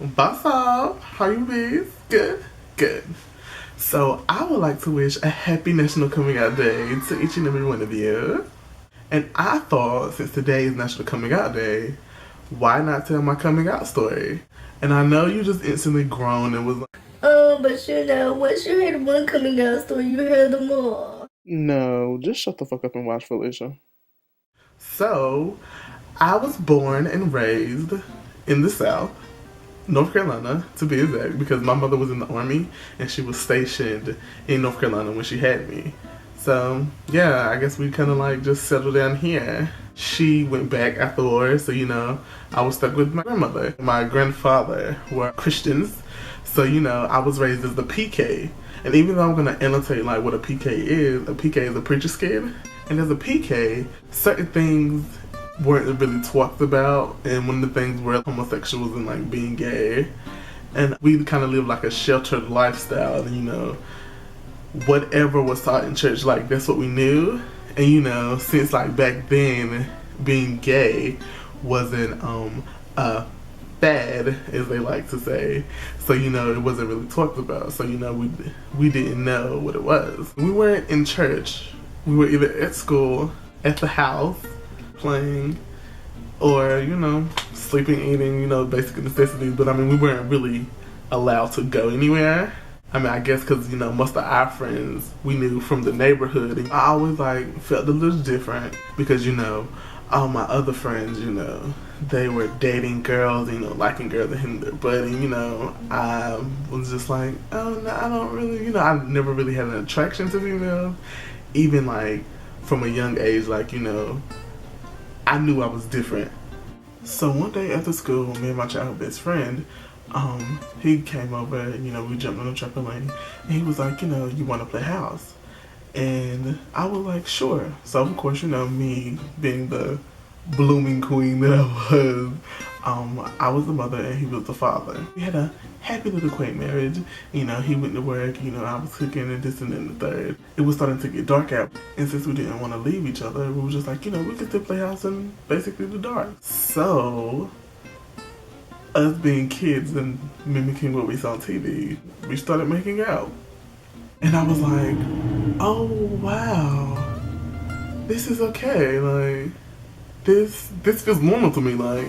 What's up? How you be? Good? Good. So I would like to wish a happy National Coming Out Day to each and every one of you. And I thought since today is National Coming Out Day, why not tell my coming out story? And I know you just instantly groaned and was like, Oh, but once you heard one coming out story, you heard them all. no, just shut the fuck up and watch, Felicia. So, I was born and raised in the South. North Carolina, to be exact, because my mother was in the Army and she was stationed in North Carolina when she had me. So, yeah, I guess we kind of like just settled down here. She went back afterwards, so I was stuck with my grandmother. My grandfather were Christians, so I was raised as the PK. And even though I'm gonna annotate like what a PK is a preacher's kid. And as a PK, certain things weren't really talked about, and one of the things were homosexuals and like being gay, and we kind of lived like a sheltered lifestyle, and whatever was taught in church, like that's what we knew. And since like back then being gay wasn't a fad, as they like to say, so it wasn't really talked about, so we didn't know what it was. We weren't in church, we were either at school, at the house, playing, or sleeping, eating, basic necessities. But I mean, we weren't really allowed to go anywhere. I mean, I guess because most of our friends we knew from the neighborhood, and I always like felt a little different because all my other friends, they were dating girls, liking girls and hitting their butt, and I was just like, oh no, I don't really, I never really had an attraction to females, even like from a young age, like I knew I was different. So one day after school, me and my childhood best friend, he came over, we jumped on the trampoline, and he was like, you want to play house? And I was like, sure. So of course, me being the blooming queen that I was the mother and he was the father. We had a happy little quaint marriage. He went to work, I was cooking and this and then the third. It was starting to get dark out, and since we didn't want to leave each other, we were just like, we could still play house in basically the dark. So, us being kids and mimicking what we saw on TV, we started making out. And I was like, oh wow, this is okay, like, this feels normal to me. Like,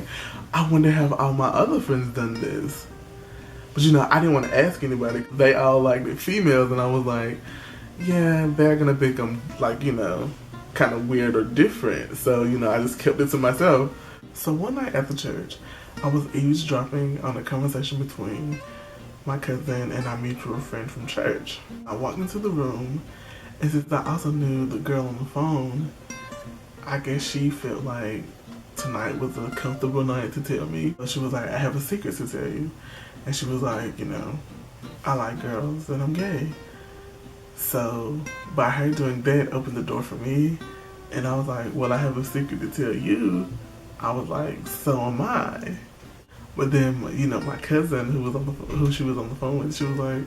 I wonder have all my other friends done this. But I didn't want to ask anybody. They all liked the females, and I was like, yeah, they're gonna think I'm like, kind of weird or different. So, I just kept it to myself. So one night after church, I was eavesdropping on a conversation between my cousin and our mutual friend from church. I walked into the room, and since I also knew the girl on the phone, I guess she felt like tonight was a comfortable night to tell me. She was like, I have a secret to tell you. And she was like, I like girls and I'm gay. So by her doing that opened the door for me. And I was like, well, I have a secret to tell you. I was like, so am I. But then, my cousin who she was on the phone with, she was like,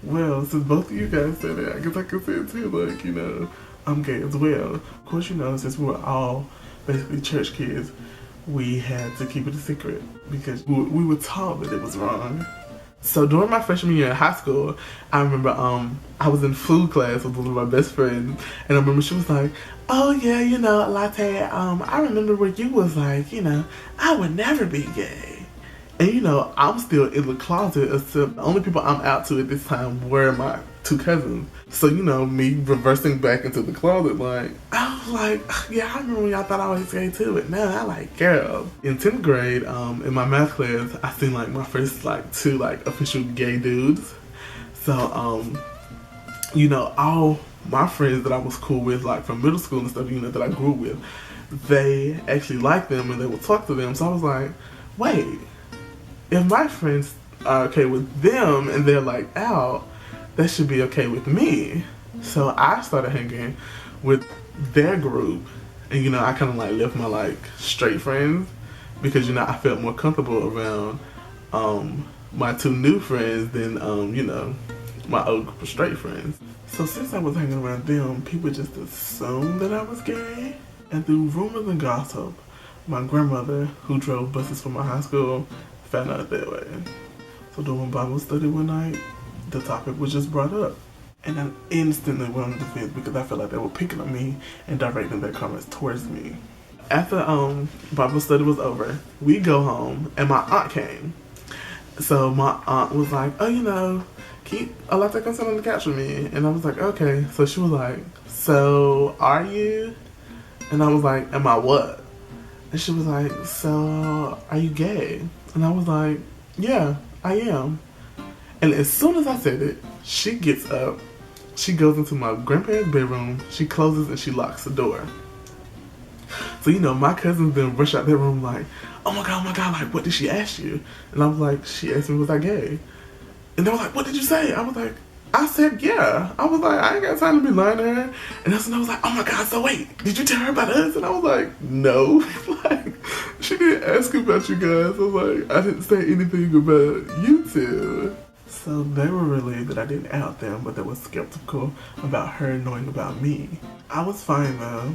well, since both of you guys said it, I guess I could say it too. Like, I'm gay as well. Of course, since we were all basically church kids, we had to keep it a secret because we were taught that it was wrong. So during my freshman year in high school, I remember I was in food class with one of my best friends, and I remember she was like, oh yeah, Latte, I remember where you was like, I would never be gay. And I'm still in the closet, except the only people I'm out to at this time were my two cousins. So, me reversing back into the closet, like, I was like, yeah, I remember when y'all thought I was gay too, but now I like girls. In 10th grade, in my math class, I seen like my first like two like official gay dudes. So, all my friends that I was cool with, like from middle school and stuff, that I grew with, they actually liked them and they would talk to them. So I was like, wait, if my friends are okay with them and they're like out, that should be okay with me. So I started hanging with their group, and I kind of like left my like straight friends because I felt more comfortable around my two new friends than my old group of straight friends. So since I was hanging around them, people just assumed that I was gay, and through rumors and gossip, my grandmother, who drove buses for my high school, found out that way. So during Bible study one night, the topic was just brought up. And I instantly went on the defense because I felt like they were picking on me and directing their comments towards me. After Bible study was over, we go home and my aunt came. So my aunt was like, oh, you know, keep a latte come sit on the couch with me. And I was like, okay. So she was like, so are you? And I was like, am I what? And she was like, so are you gay? And I was like, yeah, I am. And as soon as I said it, she gets up, she goes into my grandparents' bedroom, she closes and she locks the door. So, you know, my cousins then rush out their room like, oh my God, like, what did she ask you? And I was like, she asked me, was I gay? And they were like, what did you say? I was like, I said, yeah. I was like, I ain't got time to be lying to her. And that's when I was like, oh my God, so wait, did you tell her about us? And I was like, no. Like, she didn't ask about you guys. I was like, I didn't say anything about you two. So they were relieved that I didn't out them, but they were skeptical about her knowing about me. I was fine though.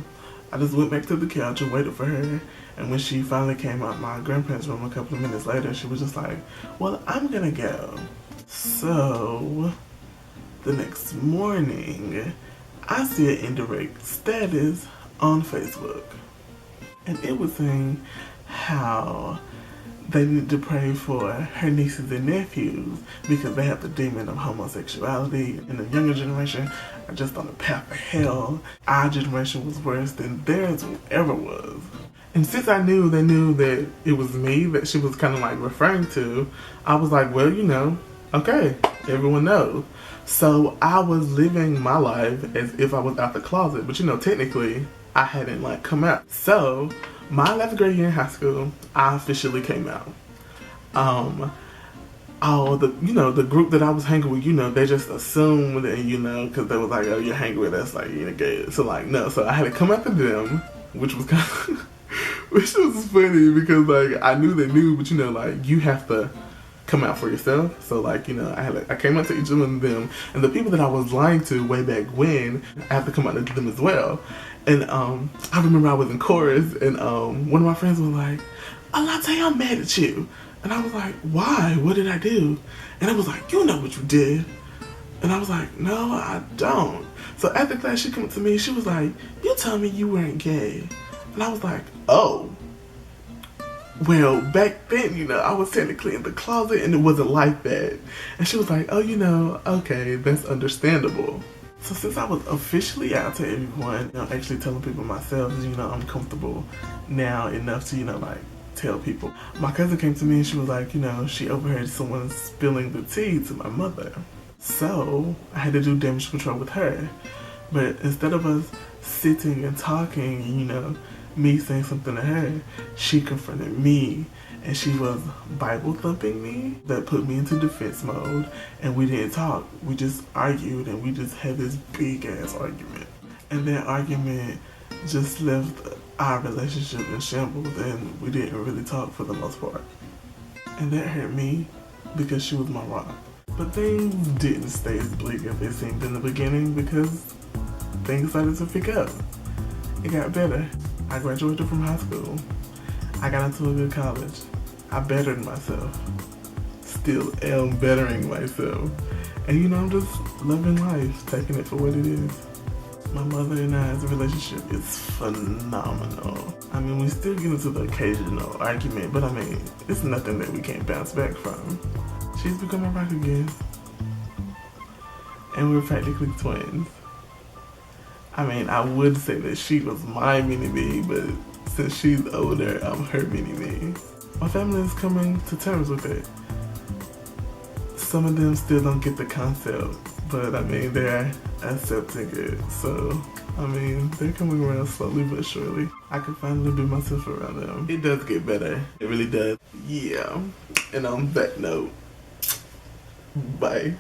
I just went back to the couch and waited for her. And when she finally came out my grandparents' room a couple of minutes later, she was just like, well, I'm gonna go. So the next morning, I see an indirect status on Facebook. And it was saying how they need to pray for her nieces and nephews because they have the demon of homosexuality. And the younger generation are just on the path of hell. Our generation was worse than theirs ever was. And since I knew they knew that it was me that she was kind of like referring to, I was like, well, you know, okay, everyone knows. So I was living my life as if I was out the closet, but you know, technically I hadn't like come out. So my 11th grade year in high school, I officially came out. The group that I was hanging with, you know, they just assumed, and you know, because they was like, oh, you're hanging with us, like you're gay. So like, no, so I had to come out to them, which was kind of, which was funny because like I knew they knew, but you know, like you have to come out for yourself. So like, you know, I came out to each one of them, and the people that I was lying to way back when, I have to come out to them as well. And I remember I was in chorus, and one of my friends was like, Alante, I'm mad at you. And I was like, why? What did I do? And it was like, you know what you did. And I was like, no, I don't. So after class, she came up to me, she was like, you told me you weren't gay. And I was like, oh. Well, back then, you know, I was technically in the closet and it wasn't like that. And she was like, oh, you know, okay, that's understandable. So since I was officially out to everyone, you know, actually telling people myself, you know, I'm comfortable now enough to, you know, like tell people. My cousin came to me and she was like, you know, she overheard someone spilling the tea to my mother. So I had to do damage control with her. But instead of us sitting and talking, you know, me saying something to her, she confronted me and she was Bible thumping me. That put me into defense mode and we didn't talk. We just argued and we just had this big ass argument. And that argument just left our relationship in shambles and we didn't really talk for the most part. And that hurt me because she was my rock. But things didn't stay as bleak as they seemed in the beginning because things started to pick up. It got better. I graduated from high school. I got into a good college. I bettered myself. Still am bettering myself. And you know, I'm just loving life, taking it for what it is. My mother and I's relationship is phenomenal. I mean, we still get into the occasional argument, but I mean, it's nothing that we can't bounce back from. She's become a rock again. And we're practically twins. I mean, I would say that she was my mini-me, but since she's older, I'm her mini-me. My family is coming to terms with it. Some of them still don't get the concept, but I mean, they're accepting it. So, I mean, they're coming around slowly but surely. I can finally be myself around them. It does get better. It really does. Yeah. And on that note, bye.